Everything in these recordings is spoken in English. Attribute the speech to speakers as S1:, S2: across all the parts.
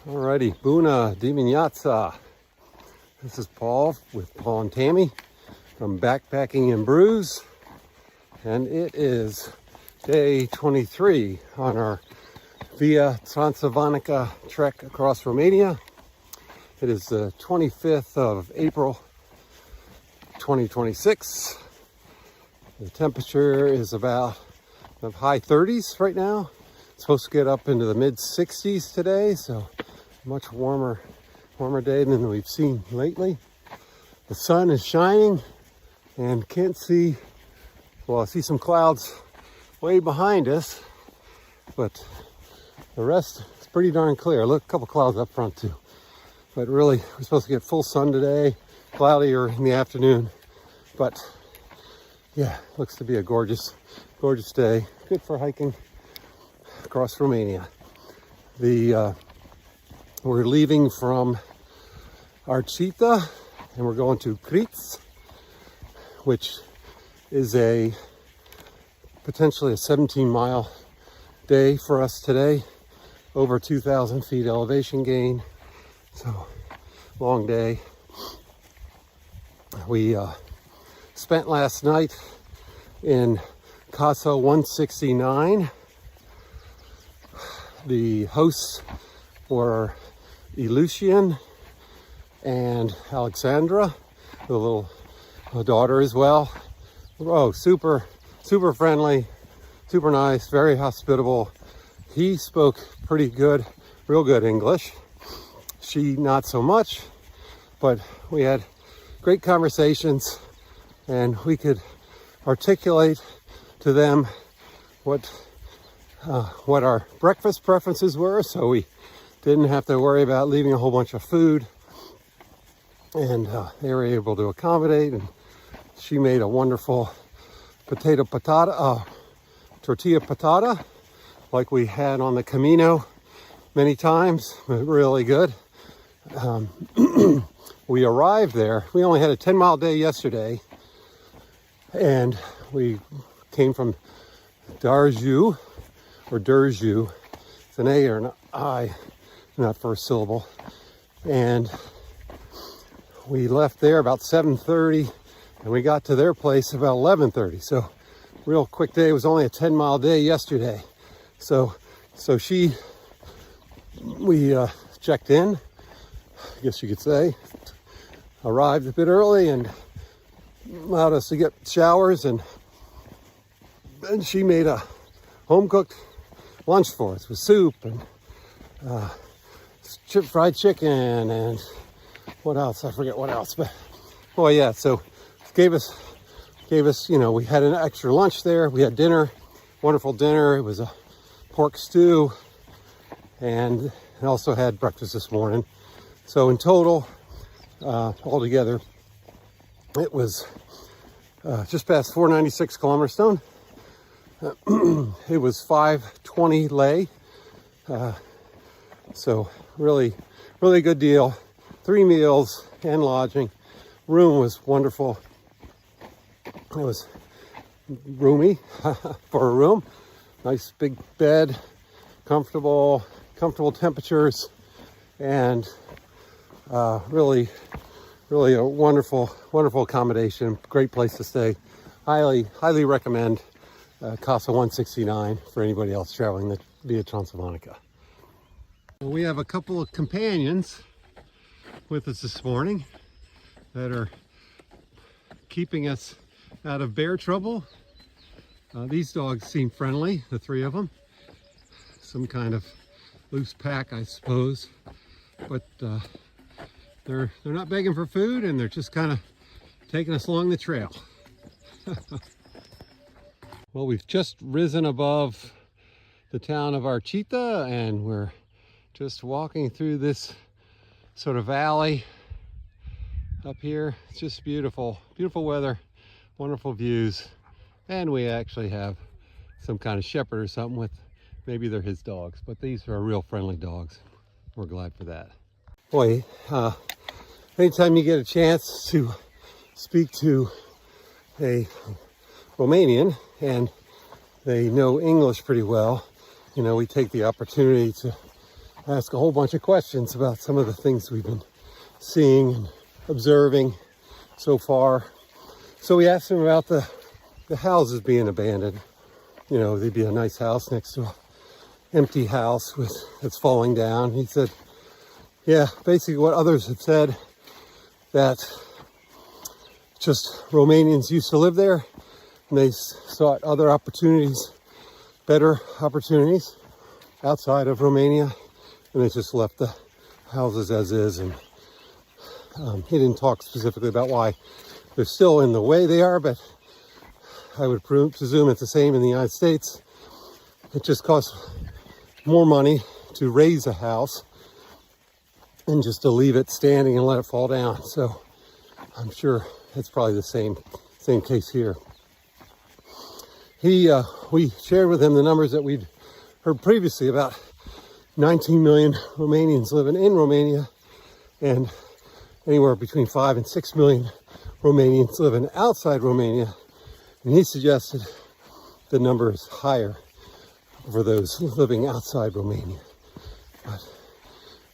S1: Alrighty, Bună dimineața. This is Paul with Paul and Tammy from Backpacking and Brews, and it is day 23 on our Via Transilvanica trek across Romania. It is the 25th of April 2026. The temperature is about the high 30s right now. It's supposed to get up into the mid 60s today, so much warmer day than we've seen lately. The sun is shining and can't see, well, I see some clouds way behind us, but the rest is pretty darn clear. Look, a couple clouds up front too. But really, we're supposed to get full sun today, cloudier in the afternoon. But yeah, looks to be a gorgeous day. Good for hiking across Romania. We're leaving from Archita and we're going to Crits, which is potentially a 17-mile day for us today. Over 2,000 feet elevation gain, so long day. We spent last night in Casa 169. The hosts were Lucian and Alexandra, the little daughter as well. Oh, super friendly, super nice, very hospitable. He spoke pretty good, real good English. She not so much, but we had great conversations and we could articulate to them what our breakfast preferences were, so we didn't have to worry about leaving a whole bunch of food, and they were able to accommodate. And she made a wonderful tortilla patata, like we had on the Camino many times. Really good. We arrived there. We only had a 10-mile day yesterday, and we came from Darju, or Durju. It's an A or an I in that first syllable. And we left there about 7:30, and we got to their place about 11:30. So real quick day. It was only a 10-mile day yesterday. So we checked in, I guess you could say, arrived a bit early and allowed us to get showers, and then she made a home-cooked lunch for us with soup and fried chicken and what else? I forget what else, but oh yeah, so gave us, we had an extra lunch there. We had dinner, wonderful dinner. It was a pork stew, and also had breakfast this morning. So in total, altogether, it was just past 496 kilometers stone. It was 520 lei. So really good deal. 3 meals and lodging. Room was wonderful. It was roomy for a room. Nice big bed, comfortable temperatures, and really a wonderful accommodation. Great place to stay. Highly recommend Casa 169 for anybody else traveling the Via Transilvanica. We have a couple of companions with us this morning that are keeping us out of bear trouble. These dogs seem friendly, the 3 of them. Some kind of loose pack, I suppose. But they're not begging for food, and they're just kind of taking us along the trail. Well, we've just risen above the town of Archita, and we're just walking through this sort of valley up here. It's just beautiful weather, wonderful views, and we actually have some kind of shepherd or something with, maybe they're his dogs, but these are real friendly dogs. We're glad for that. Boy, anytime you get a chance to speak to a Romanian and they know English pretty well, we take the opportunity to ask a whole bunch of questions about some of the things we've been seeing and observing so far. So we asked him about the houses being abandoned. You know, there'd be a nice house next to an empty house that's falling down. He said, yeah, basically what others had said, that just Romanians used to live there and they sought other opportunities, better opportunities outside of Romania, and they just left the houses as is. And he didn't talk specifically about why they're still in the way they are, but I would presume it's the same in the United States. It just costs more money to raise a house and just to leave it standing and let it fall down. So I'm sure it's probably the same case here. We shared with him the numbers that we'd heard previously about 19 million Romanians living in Romania and anywhere between 5 and 6 million Romanians living outside Romania. And he suggested the number is higher for those living outside Romania, but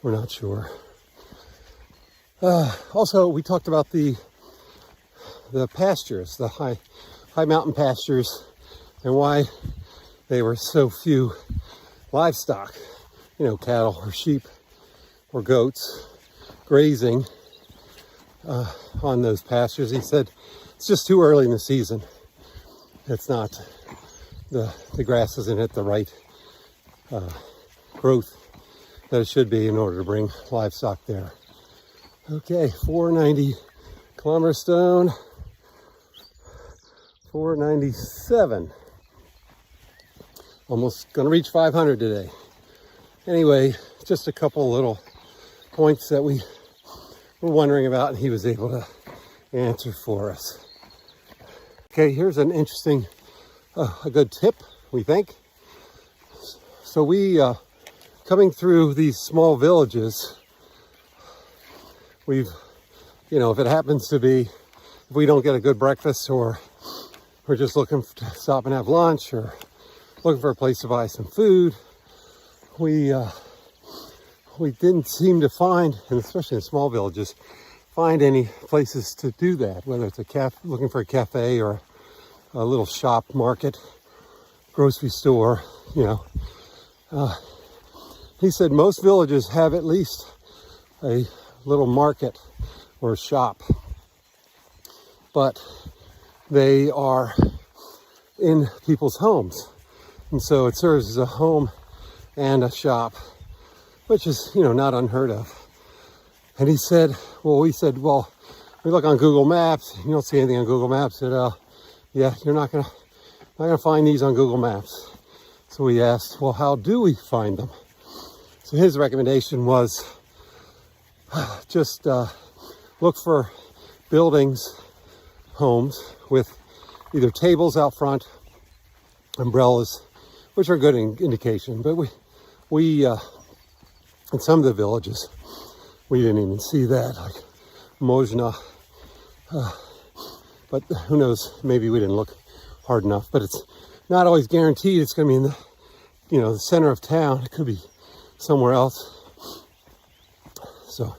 S1: we're not sure. Also, we talked about the pastures, the high mountain pastures, and why they were so few livestock, you know, cattle or sheep or goats grazing on those pastures. He said it's just too early in the season. It's not, the grass isn't at the right growth that it should be in order to bring livestock there. Okay, 490 kilometer stone, 497. Almost gonna reach 500 today. Anyway, just a couple little points that we were wondering about and he was able to answer for us. Okay, here's an interesting, a good tip, we think. So we, coming through these small villages, we've, you know, if it happens to be, if we don't get a good breakfast or we're just looking to stop and have lunch or looking for a place to buy some food, we didn't seem to find, and especially in small villages, find any places to do that, whether it's looking for a cafe or a little shop, market, grocery store, you know. He said most villages have at least a little market or a shop, but they are in people's homes. And so it serves as a home and a shop, which is, you know, not unheard of. And he said, we look on Google Maps, you don't see anything on Google Maps. He said, yeah, you're not gonna find these on Google Maps. So we asked, well, how do we find them? So his recommendation was just look for buildings, homes with either tables out front, umbrellas, which are a good indication. But we in some of the villages, we didn't even see that, like Mojna. But who knows, maybe we didn't look hard enough. But it's not always guaranteed it's going to be in the, you know, the center of town. It could be somewhere else. So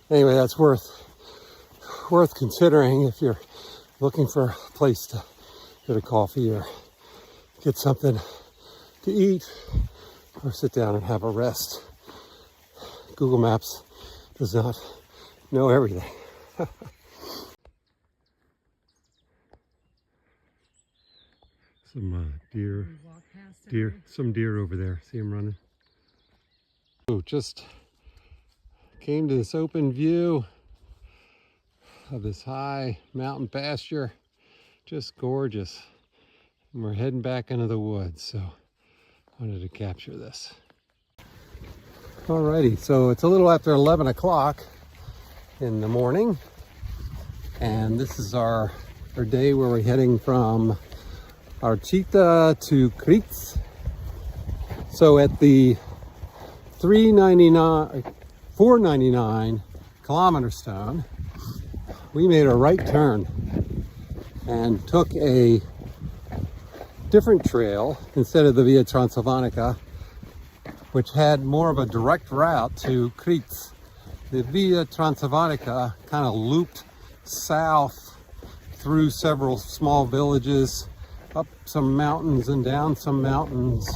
S1: anyway, that's worth considering if you're looking for a place to get a coffee or get something to eat or sit down and have a rest. Google Maps does not know everything. Some deer over there. See them running. So just came to this open view of this high mountain pasture. Just gorgeous. And we're heading back into the woods, so wanted to capture this. Alrighty, so it's a little after 11 o'clock in the morning, and this is our day where we're heading from Archita to Crits. So at the 499 kilometer stone, we made a right turn and took a different trail instead of the Via Transilvanica, which had more of a direct route to Crete. The Via Transilvanica kind of looped south through several small villages, up some mountains and down some mountains,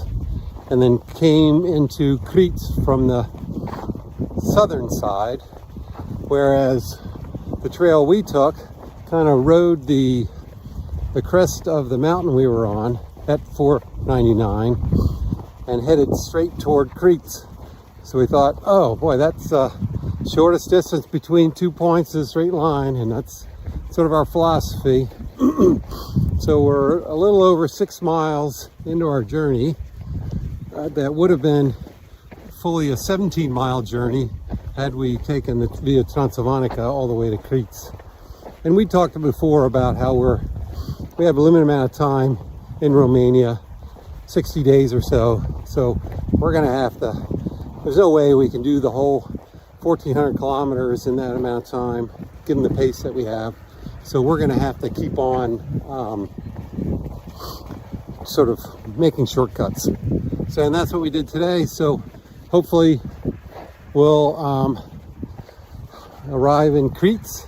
S1: and then came into Crete from the southern side, whereas the trail we took kind of rode the crest of the mountain we were on at 499 and headed straight toward Crete. So we thought, oh boy, that's shortest distance between 2 points is a straight line, and that's sort of our philosophy. So we're a little over 6 miles into our journey. That would have been fully a 17-mile journey had we taken the Via Transilvanica all the way to Crete. And we talked before about how we have a limited amount of time in Romania, 60 days or so. So we're gonna have to, there's no way we can do the whole 1,400 kilometers in that amount of time, given the pace that we have. So we're gonna have to keep on sort of making shortcuts. So, and that's what we did today. So hopefully we'll arrive in Crete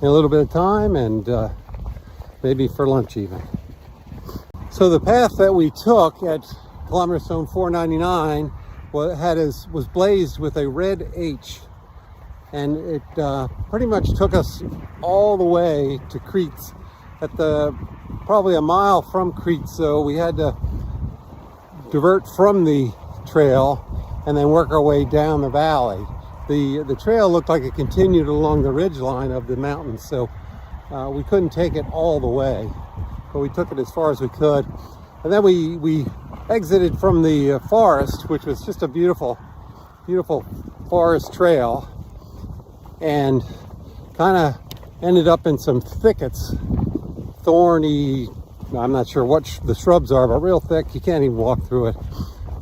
S1: in a little bit of time, and maybe for lunch even. So the path that we took at kilometer stone 499 was blazed with a red H, and it pretty much took us all the way to Crete at probably a mile from Crete. So we had to divert from the trail and then work our way down the valley. The trail looked like it continued along the ridge line of the mountains, so we couldn't take it all the way, but we took it as far as we could. And then we exited from the forest, which was just a beautiful, beautiful forest trail, and kind of ended up in some thickets, thorny, I'm not sure what the shrubs are, but real thick, you can't even walk through it.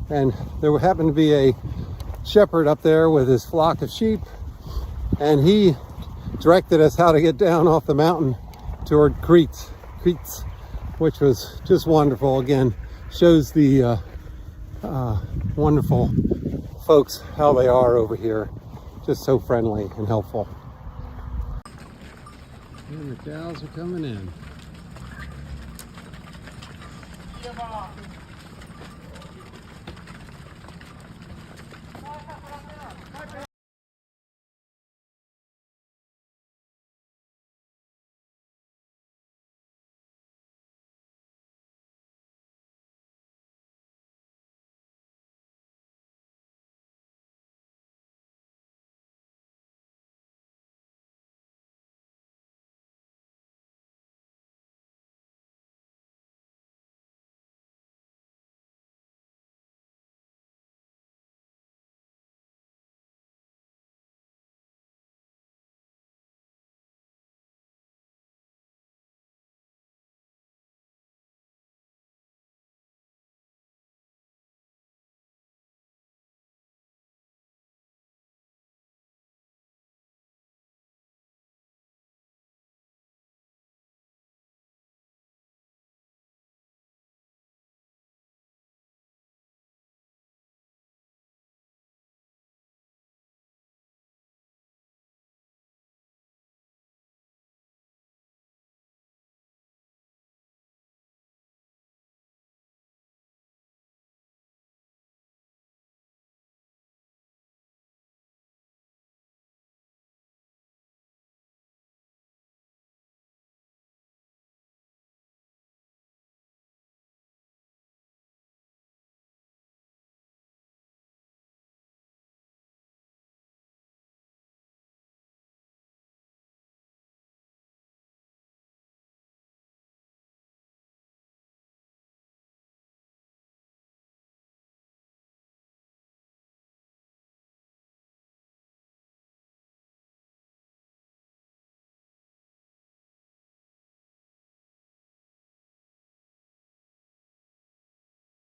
S1: And there happened to be a shepherd up there with his flock of sheep, and he directed us how to get down off the mountain toward Crete, which was just wonderful. Again, shows the wonderful folks, how they are over here, just so friendly and helpful. And the cows are coming in.